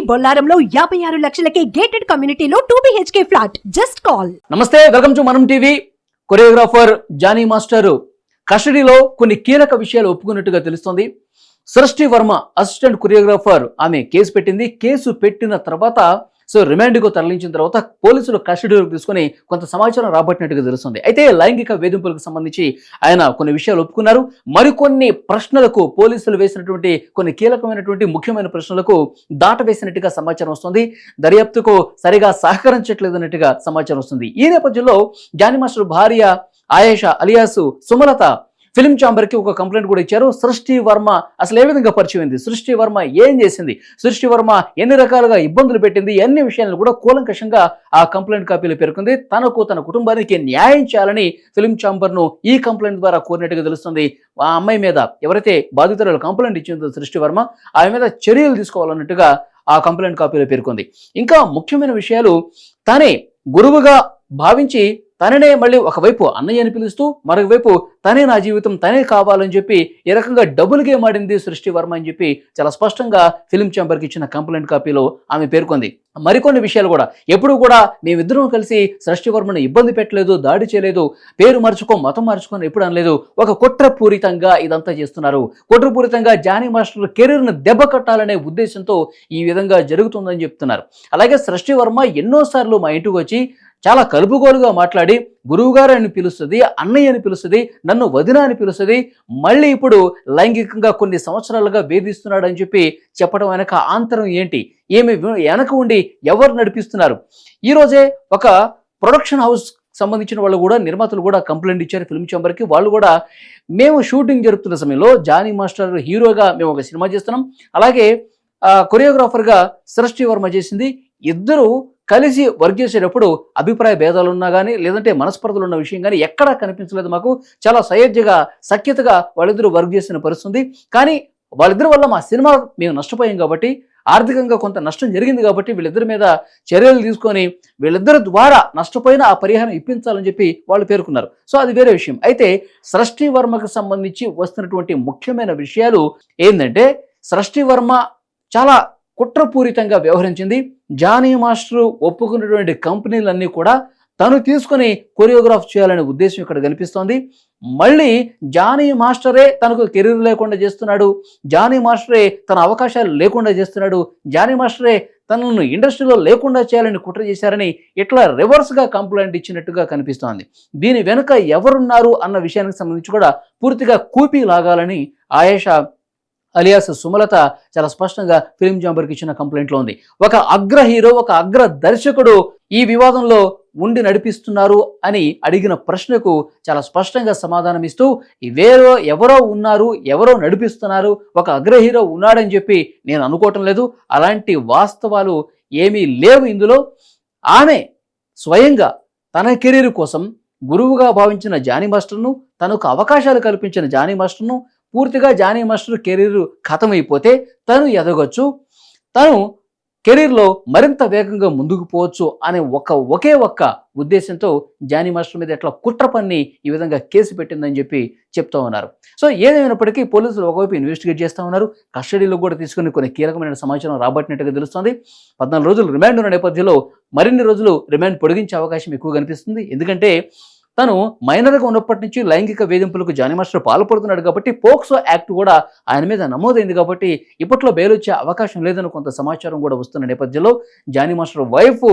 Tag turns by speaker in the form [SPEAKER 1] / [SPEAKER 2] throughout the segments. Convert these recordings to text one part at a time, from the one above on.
[SPEAKER 1] బొల్లారంలో 56 లక్షలకే gated కమ్యూనిటీలో 2 BHK flat. Just call.
[SPEAKER 2] నమస్తే, welcome to మనం టీవీ. కొరియోగ్రాఫర్ జానీ మాస్టర్ కస్టడీలో కొన్ని కీలక విషయాలు ఒప్పుకున్నట్టుగా తెలుస్తోంది. సృష్టి వర్మ అసిస్టెంట్ కొరియోగ్రాఫర్ ఆమె కేసు పెట్టింది. కేసు పెట్టిన తర్వాత రిమాండ్కు తరలించిన తర్వాత పోలీసులు కస్టడీలోకి తీసుకుని కొంత సమాచారం రాబట్టినట్టుగా తెలుస్తుంది. అయితే లైంగిక వేధింపులకు సంబంధించి ఆయన కొన్ని విషయాలు ఒప్పుకున్నారు. మరికొన్ని ప్రశ్నలకు పోలీసులు వేసినటువంటి కొన్ని కీలకమైనటువంటి ముఖ్యమైన ప్రశ్నలకు దాటవేసినట్టుగా సమాచారం వస్తుంది. దర్యాప్తుకు సరిగా సహకరించట్లేదు అన్నట్టుగా సమాచారం వస్తుంది. ఈ నేపథ్యంలో జానీ మాస్టర్ భార్య Ayesha alias Sumalatha film chamber కి ఒక కంప్లైంట్ కూడా ఇచ్చారు. సృష్టి వర్మ అసలు ఏ విధంగా పరిచయం అయింది, సృష్టి వర్మ ఏం చేసింది, సృష్టి వర్మ ఎన్ని రకాలుగా ఇబ్బందులు పెట్టింది, అన్ని విషయాలను కూడా కూలంకషంగా ఆ కంప్లైంట్ కాపీలో పేర్కొంది. తనకు తన కుటుంబానికి న్యాయం చేయాలని ఫిల్మ్ ఛాంబర్ ను ఈ కంప్లైంట్ ద్వారా కోరినట్టుగా తెలుస్తుంది. ఆ అమ్మాయి మీద ఎవరైతే బాధితురాలు కంప్లైంట్ ఇచ్చిందో సృష్టి వర్మ, ఆమె మీద చర్యలు తీసుకోవాలన్నట్టుగా ఆ కంప్లైంట్ కాపీలో పేర్కొంది. ఇంకా ముఖ్యమైన విషయాలు, తనే గురువుగా భావించి తననే మళ్ళీ ఒకవైపు అన్నయ్య అని పిలుస్తూ మరొక వైపు తనే నా జీవితం, తనే కావాలని చెప్పి ఈ రకంగా డబుల్ గేమ్ ఆడింది సృష్టి వర్మ అని చెప్పి చాలా స్పష్టంగా ఫిల్మ్ ఛాంబర్కి ఇచ్చిన కంప్లైంట్ కాపీలో ఆమె పేర్కొంది. మరికొన్ని విషయాలు కూడా, ఎప్పుడు కూడా మేమిద్దరం కలిసి సృష్టి వర్మను ఇబ్బంది పెట్టలేదు, దాడి చేయలేదు, పేరు మార్చుకో మతం మార్చుకొని ఎప్పుడు అనలేదు. ఒక కుట్రపూరితంగా ఇదంతా చేస్తున్నారు. కుట్రపూరితంగా జానీ మాస్టర్ కెరీర్ను దెబ్బ కట్టాలనే ఉద్దేశంతో ఈ విధంగా జరుగుతుందని చెప్తున్నారు. అలాగే సృష్టి వర్మ ఎన్నోసార్లు మా ఇంటికి వచ్చి చాలా కలుపుగోలుగా మాట్లాడి గురువుగారు అని పిలుస్తుంది, అన్నయ్య అని పిలుస్తుంది, నన్ను వదిన అని పిలుస్తుంది, మళ్ళీ ఇప్పుడు లైంగికంగా కొన్ని సంవత్సరాలుగా వేధిస్తున్నాడు అని చెప్పి చెప్పడం వెనక ఆంతరం ఏంటి, ఏమి వెనక ఉండి ఎవరు నడిపిస్తున్నారు? ఈరోజే ఒక ప్రొడక్షన్ హౌస్ సంబంధించిన వాళ్ళు కూడా, నిర్మాతలు కూడా కంప్లైంట్ ఇచ్చారు ఫిల్మ్ ఛాంబర్కి. వాళ్ళు కూడా మేము షూటింగ్ జరుపుతున్న సమయంలో జానీ మాస్టర్ హీరోగా మేము ఒక సినిమా చేస్తున్నాం, అలాగే కొరియోగ్రాఫర్గా సృష్టి వర్మ చేసింది, ఇద్దరు కలిసి వర్క్ చేసేటప్పుడు అభిప్రాయ భేదాలు ఉన్నా కానీ లేదంటే మనస్పర్ధలు ఉన్న విషయం కానీ ఎక్కడా కనిపించలేదు. మాకు చాలా సయోధ్యగా సఖ్యతగా వాళ్ళిద్దరూ వర్క్ చేసిన పరిస్థితి. కానీ వాళ్ళిద్దరి వల్ల మా సినిమా మేము నష్టపోయాం కాబట్టి, ఆర్థికంగా కొంత నష్టం జరిగింది కాబట్టి వీళ్ళిద్దరి మీద చర్యలు తీసుకొని వీళ్ళిద్దరి ద్వారా నష్టపోయిన ఆ పరిహారం ఇప్పించాలని చెప్పి వాళ్ళు పేర్కొన్నారు. అది వేరే విషయం. అయితే సృష్టి వర్మకు సంబంధించి వస్తున్నటువంటి ముఖ్యమైన విషయాలు ఏంటంటే, సృష్టి వర్మ చాలా కుట్రపూరితంగా వ్యవహరించింది. జానీ మాస్టర్ ఒప్పుకున్నటువంటి కంపెనీలన్నీ కూడా తను తీసుకుని కొరియోగ్రాఫ్ చేయాలనే ఉద్దేశం ఇక్కడ కనిపిస్తోంది. మళ్ళీ జానీ మాస్టరే తనకు కెరీర్ లేకుండా చేస్తున్నాడు, జానీ మాస్టరే తన అవకాశాలు లేకుండా చేస్తున్నాడు, జానీ మాస్టరే తనను ఇండస్ట్రీలో లేకుండా చేయాలని కుట్ర చేశారని ఇట్లా రివర్స్గా కంప్లైంట్ ఇచ్చినట్టుగా కనిపిస్తోంది. దీని వెనుక ఎవరున్నారు అన్న విషయానికి సంబంధించి కూడా పూర్తిగా కూపీ లాగాలని ఆయేషా అలియాస్ సుమలత చాలా స్పష్టంగా ఫిల్మ్ ఛాంబర్కి ఇచ్చిన కంప్లైంట్లో ఉంది. ఒక అగ్ర హీరో, ఒక అగ్ర దర్శకుడు ఈ వివాదంలో ఉండి నడిపిస్తున్నారు అని అడిగిన ప్రశ్నకు చాలా స్పష్టంగా సమాధానం ఇస్తూ, ఎవరో ఉన్నారు, ఎవరో నడిపిస్తున్నారు, ఒక అగ్ర హీరో ఉన్నాడని చెప్పి నేను అనుకోవటం లేదు, అలాంటి వాస్తవాలు ఏమీ లేవు ఇందులో. ఆమె స్వయంగా తన కెరీర్ కోసం గురువుగా భావించిన జానీ మాస్టర్ను, తనకు అవకాశాలు కల్పించిన జానీ మాస్టర్ను, పూర్తిగా జానీ మాస్టర్ కెరీర్ ఖతమైపోతే తను ఎదగొచ్చు, తను కెరీర్లో మరింత వేగంగా ముందుకు పోవచ్చు అనే ఒకే ఒక్క ఉద్దేశంతో జానీ మాస్టర్ మీద ఎట్లా కుట్ర పన్ని ఈ విధంగా కేసు పెట్టిందని చెప్పి చెప్తా ఉన్నారు. ఏదేమైనప్పటికీ పోలీసులు ఒకవైపు ఇన్వెస్టిగేట్ చేస్తూ ఉన్నారు. కస్టడీలో కూడా తీసుకుని కొన్ని కీలకమైన సమాచారం రాబట్టినట్టుగా తెలుస్తుంది. 14 రోజులు రిమాండ్ ఉన్న నేపథ్యంలో మరిన్ని రోజులు రిమాండ్ పొడిగించే అవకాశం ఎక్కువ కనిపిస్తుంది. ఎందుకంటే తను మైనర్గా ఉన్నప్పటి నుంచి లైంగిక వేధింపులకు జానీ మాస్టర్ పాల్పడుతున్నాడు కాబట్టి పోక్సో యాక్ట్ కూడా ఆయన మీద నమోదైంది కాబట్టి ఇప్పట్లో బెయిల్ వచ్చే అవకాశం లేదని కొంత సమాచారం కూడా వస్తున్న నేపథ్యంలో జానీ మాస్టర్ వైఫ్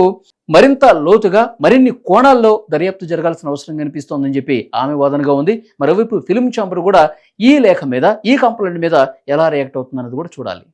[SPEAKER 2] మరింత లోతుగా మరిన్ని కోణాల్లో దర్యాప్తు జరగాల్సిన అవసరం కనిపిస్తోందని చెప్పి ఆమె వాదనగా ఉంది. మరోవైపు ఫిల్మ్ ఛాంబర్ కూడా ఈ లేఖ మీద, ఈ కంప్లైంట్ మీద ఎలా రియాక్ట్ అవుతుందన్నది కూడా చూడాలి.